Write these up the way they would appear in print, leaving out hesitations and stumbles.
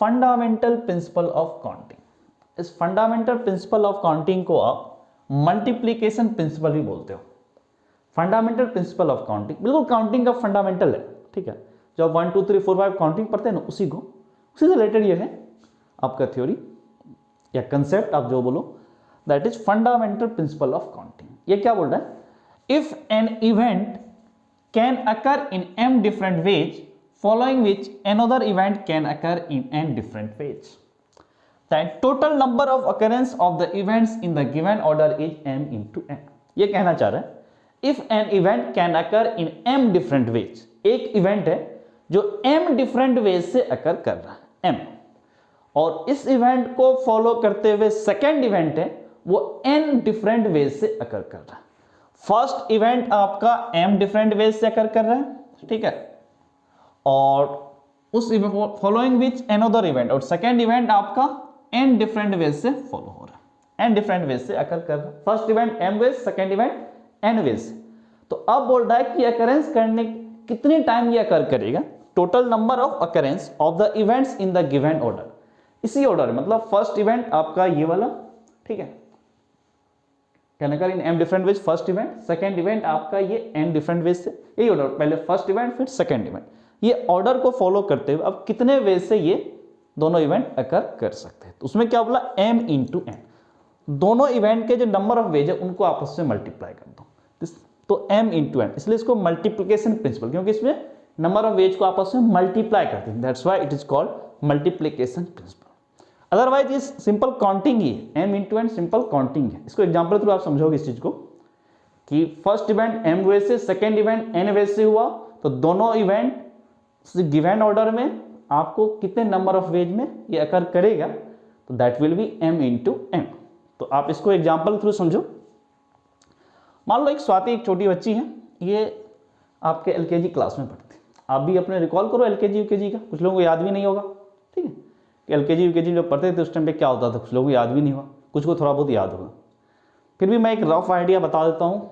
Fundamental principle of counting. इस fundamental principle of counting को आप मल्टीप्लीकेशन प्रिंसिपल भी बोलते हो। फंडामेंटल प्रिंसिपल ऑफ काउंटिंग बिल्कुल काउंटिंग का फंडामेंटल है, ठीक है। जो 1 2 3 4 5 काउंटिंग पढ़ते हैं ना, उसी से रिलेटेड ये है आपका थ्योरी या कंसेप्ट, आप जो बोलो, that is fundamental principle of counting. ये क्या बोल रहा है? If an event can occur in m different ways following which another event can occur in n different ways, then total number of occurrence of the events in the given order is m into n। ये कहना चाह रहा है if an event can occur in m different ways, एक event है जो m different ways से अकर कर रहा है m, और इस इवेंट को फॉलो करते हुए सेकेंड इवेंट है वो n डिफरेंट वेज से अकर कर रहा है। फर्स्ट इवेंट आपका m डिफरेंट वेज से अकर कर रहा है, ठीक है, और उस फॉलोइंग विच अनदर इवेंट, और सेकेंड इवेंट आपका n डिफरेंट वेज से फॉलो हो रहा है, n डिफरेंट वेज से अकर कर रहा है। First event m ways, second event n ways से। तो अब बोल रहा है कि अकरेंस करने कितने टाइम ये अकर करेगा? Total number of occurrence of the events in the given order, इसी ऑर्डर, मतलब फर्स्ट इवेंट आपका ये वाला, ठीक है, can occur in m different ways first event, second event आपका ये n डिफरेंट वेज से, यही ऑर्डर, पहले फर्स्ट इवेंट फिर सेकेंड इवेंट, ये ऑर्डर को फॉलो करते हुए अब कितने वेज से ये दोनों इवेंट अकर कर सकते हैं। तो उसमें क्या बोला? m इंटू n, दोनों इवेंट के जो नंबर ऑफ वेज है उनको आपस में मल्टीप्लाई कर दो, तो m इंटू n, इसलिए इसको मल्टीप्लीकेशन प्रिंसिपल, क्योंकि इसमें नंबर ऑफ वेज को आपस में मल्टीप्लाई करते हैं, that's why it is called multiplication principal. Otherwise ये सिंपल काउंटिंग ही है, m into n simple counting है। इसको एग्जाम्पल थ्रू आप समझोगे इस चीज को कि फर्स्ट इवेंट m वेज से, सेकेंड इवेंट n वेज से हुआ, तो दोनों इवेंट गिवन ऑर्डर में आपको कितने नंबर ऑफ वेज में ये अकर करेगा, तो that will be m into n। तो आप इसको एग्जाम्पल थ्रू समझो। मान लो एक स्वाति, एक छोटी बच्ची है, ये आपके एलकेजी क्लास में पढ़ती है। आप भी अपने रिकॉल करो एलकेजी यूकेजी का, कुछ लोगों को याद भी नहीं होगा, ठीक है, कि एलकेजी यूकेजी जब पढ़ते थे उस टाइम पे क्या होता था, कुछ लोगों को याद भी नहीं हुआ, कुछ को थोड़ा बहुत याद होगा। फिर भी मैं एक रफ आइडिया बता देता हूँ,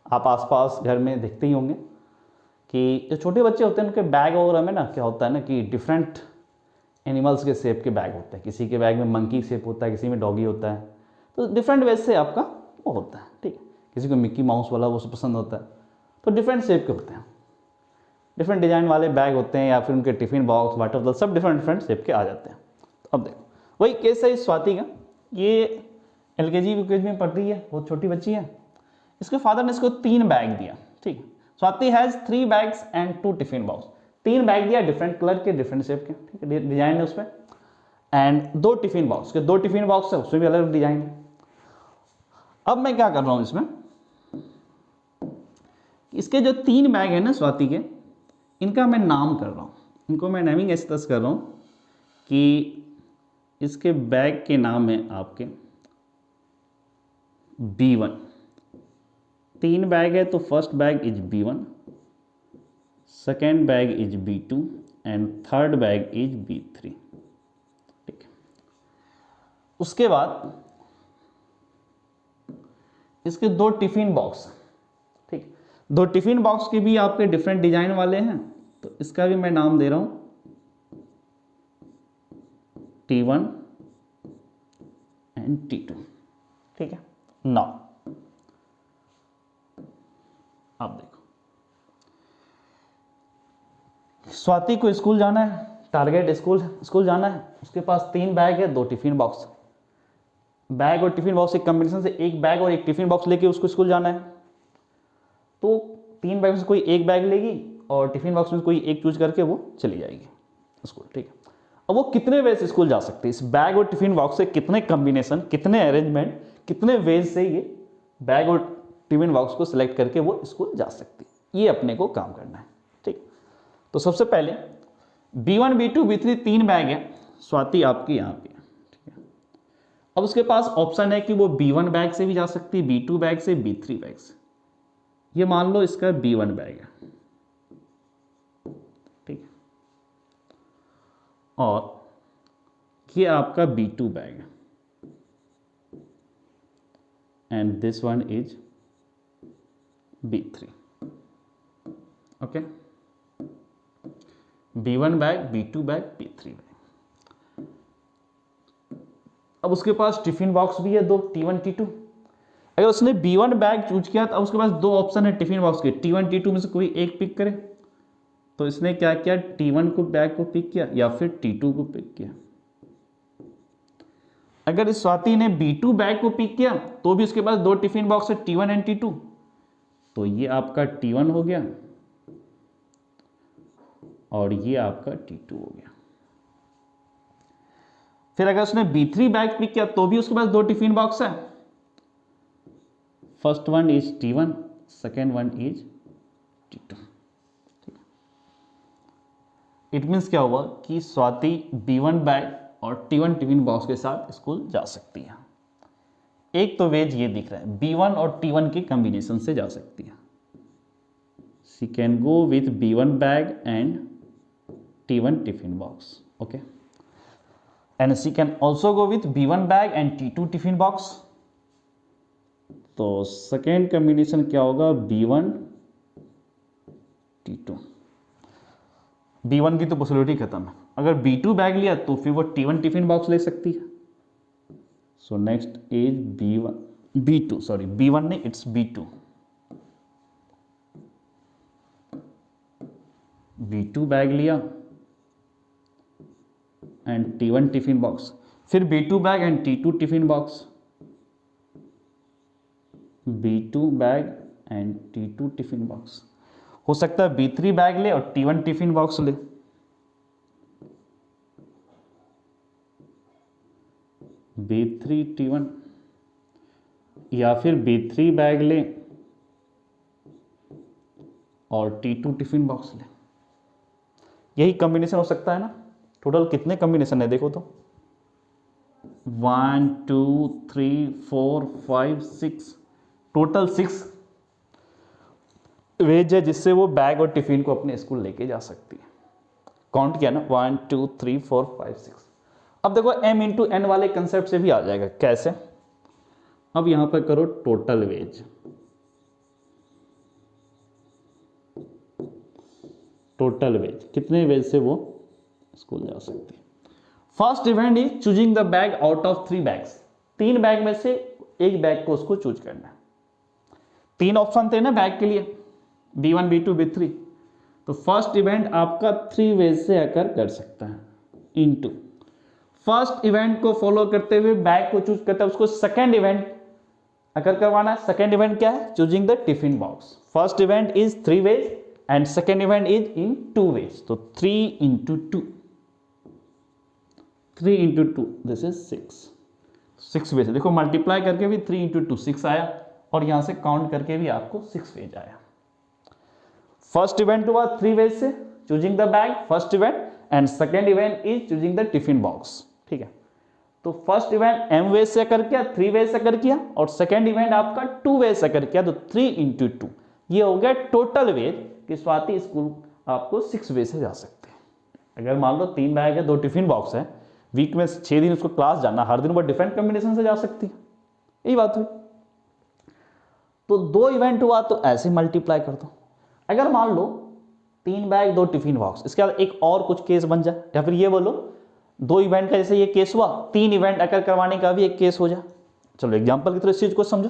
आप आसपास घर में देखते ही होंगे कि जो छोटे बच्चे होते हैं उनके बैग वगैरह में ना क्या होता है ना कि डिफरेंट एनिमल्स के शेप के बैग होते हैं। किसी के बैग में मंकी शेप होता है, किसी में डॉगी होता है, तो डिफरेंट वेज से आपका वो होता है, ठीक है। किसी को मिक्की माउस वाला वो पसंद होता है, तो डिफरेंट शेप के होते हैं, डिफरेंट डिजाइन वाले बैग होते हैं, या फिर उनके टिफिन बॉक्स, वाटर बॉटल, सब डिफरेंट शेप के आ जाते हैं। तो अब देखो वही केस है इस स्वाति का, ये एलकेजी यूकेजी में पढ़ रही है, बहुत छोटी बच्ची है। इसके फादर ने इसको 3 बैग दिया, ठीक है। Swati has 3 bags and 2 tiffin box, 3 bag दिया डिफरेंट कलर के, डिफरेंट शेप के, ठीक है, डिजाइन है उसमें, एंड 2 टिफिन बॉक्स के, 2 टिफिन बॉक्स है उसमें भी अलग डिजाइन है। अब मैं क्या कर रहा हूं इसमें, इसके जो 3 बैग है ना स्वाति के, इनका मैं नाम कर रहा हूं, इनको मैं नेमिंग इस तरह कर रहा हूं कि इसके बैग के नाम है आपके B1। 3 बैग है तो first bag is B1, second bag is B2 and third bag is B3, ठीक है। उसके बाद इसके 2 टिफिन बॉक्स, ठीक, 2 टिफिन बॉक्स के भी आपके डिफरेंट डिजाइन वाले हैं, तो इसका भी मैं नाम दे रहा हूं T1 एंड T2, ठीक है। नाउ आप देखो, स्वाति को स्कूल जाना है, टारगेट स्कूल जाना है, उसके पास 3 बैग है, 2 टिफिन बॉक्स। बैग और टिफिन बॉक्स के कॉम्बिनेशन से एक बैग और एक टिफिन बॉक्स लेके उसको स्कूल जाना है, तो 3 बैग से कोई एक बैग लेगी और टिफिन बॉक्स में कोई एक चूज करके वो चली जाएगी स्कूल, ठीक है। अब वो कितने वेज से स्कूल जा सकती है, इस बैग और टिफिन बॉक्स से कितने कॉम्बिनेशन, कितने अरेंजमेंट, कितने वेज से ये बैग और टिफिन बॉक्स को सिलेक्ट करके वो स्कूल जा सकती है, ये अपने को काम करना है, ठीक। तो सबसे पहले B1 B2 B3 3 बैग है, स्वाति आपकी यहाँ पे, ठीक है। अब उसके पास ऑप्शन है कि वो B1 बैग से भी जा सकती है, B2 बैग से, B3 बैग से। ये मान लो इसका B1 बैग है, ठीक है, और ये आपका B2 बैग है, and this one is B3, okay. B1 bag, B2 bag, B3 bag. अब उसके पास टिफिन बॉक्स भी है दो, T1 T2। अगर उसने B1 बैग चूज किया तो अब उसके पास दो ऑप्शन है टिफिन बॉक्स के, T1 T2 में से कोई एक पिक करे। तो इसने क्या किया, T1 को बैग को पिक किया या फिर T2 को पिक किया। अगर इस स्वाति ने B2 बैग को पिक किया तो भी उसके पास दो टिफिन बॉक्स है, T1 एंड T2। तो ये आपका T1 हो गया और ये आपका T2 हो गया। फिर अगर उसने B3 बैग पिक किया तो भी उसके पास दो टिफिन बॉक्स है, first one is T1, second one is T2। It means क्या हुआ कि स्वाति B1 बैग और T1 टिफिन बॉक्स के साथ स्कूल जा सकती है। एक तो वेज ये दिख रहा है, B1 और T1 के कॉम्बिनेशन से जा सकती है। She can go with B1 bag and T1 tiffin box, okay. And she can also go with B1 bag and T2 tiffin box. तो सेकेंड कॉम्बिनेशन क्या होगा, B1 T2। B1 की तो पॉसिबिलिटी खत्म है। अगर B2 बैग लिया तो फिर वो T1 टिफिन बॉक्स ले सकती है। सो नेक्स्ट इज B1 नहीं, इट्स B2। B2 बैग लिया एंड T1 टिफिन बॉक्स, फिर B2 bag and T2 tiffin box, B2 bag and T2 tiffin box. हो सकता है B3 बैग ले और T1 टिफिन बॉक्स ले, B3 T1, या फिर B3 बैग ले और T2 टिफिन बॉक्स ले। यही कॉम्बिनेशन हो सकता है ना। टोटल कितने कॉम्बिनेशन है देखो तो, 1 2 3 4 5 6, टोटल 6 वेज है जिससे वो बैग और टिफिन को अपने स्कूल लेके जा सकती है। काउंट किया ना, 1 2 3 4 5 6। अब देखो m इंटू n वाले कंसेप्ट से भी आ जाएगा। कैसे, अब यहां पर करो टोटल वेज, टोटल वेज कितने वेज से वो स्कूल जा सकती है। First event is choosing the bag out of 3 bags. 3 bag में से एक बैग को उसको चूज करना है। 3 ऑप्शन थे ना बैग के लिए, B1 B2 B3। तो फर्स्ट इवेंट आपका 3 वेज से अकर कर सकता है, इनटू फर्स्ट इवेंट को फॉलो करते हुए बैग को चूज करता है, उसको सेकेंड इवेंट अकर करवाना है। सेकेंड इवेंट क्या है, choosing the tiffin box. First event is 3 ways and second event is in 2 ways. तो 3 into 2, 3 into 2 this is 6 ways. देखो मल्टीप्लाई करके भी 3 इंटू 2 6 आया और यहां से काउंट करके भी आपको 6 वेज आया। फर्स्ट इवेंट हुआ 3 वेज से, choosing the bag first event, and second event is choosing the tiffin box. ठीक है, तो फर्स्ट इवेंट m वेज से कर किया, 3 वेज से कर किया, और सेकेंड इवेंट आपका 2 वेज से कर किया, तो 3 इंटू 2 ये हो गया टोटल वेज कि स्वाति स्कूल आपको 6 वेज से जा सकते हैं। अगर मान लो 3 बैग है 2 टिफिन बॉक्स है, वीक में 6 दिन उसको क्लास जाना, हर दिन वो डिफरेंट कॉम्बिनेशन से जा सकती है। यही बात हुई। तो 2 इवेंट हुआ तो ऐसे मल्टीप्लाई कर दो। अगर मान लो 3 बैग 2 टिफिन बॉक्स, इसके बाद एक और कुछ केस बन जाए, या फिर ये बोलो 2 इवेंट का जैसे ये केस हुआ, 3 इवेंट अकर करवाने का भी एक केस हो जाए। चलो एग्जांपल की तरह इस चीज को समझो।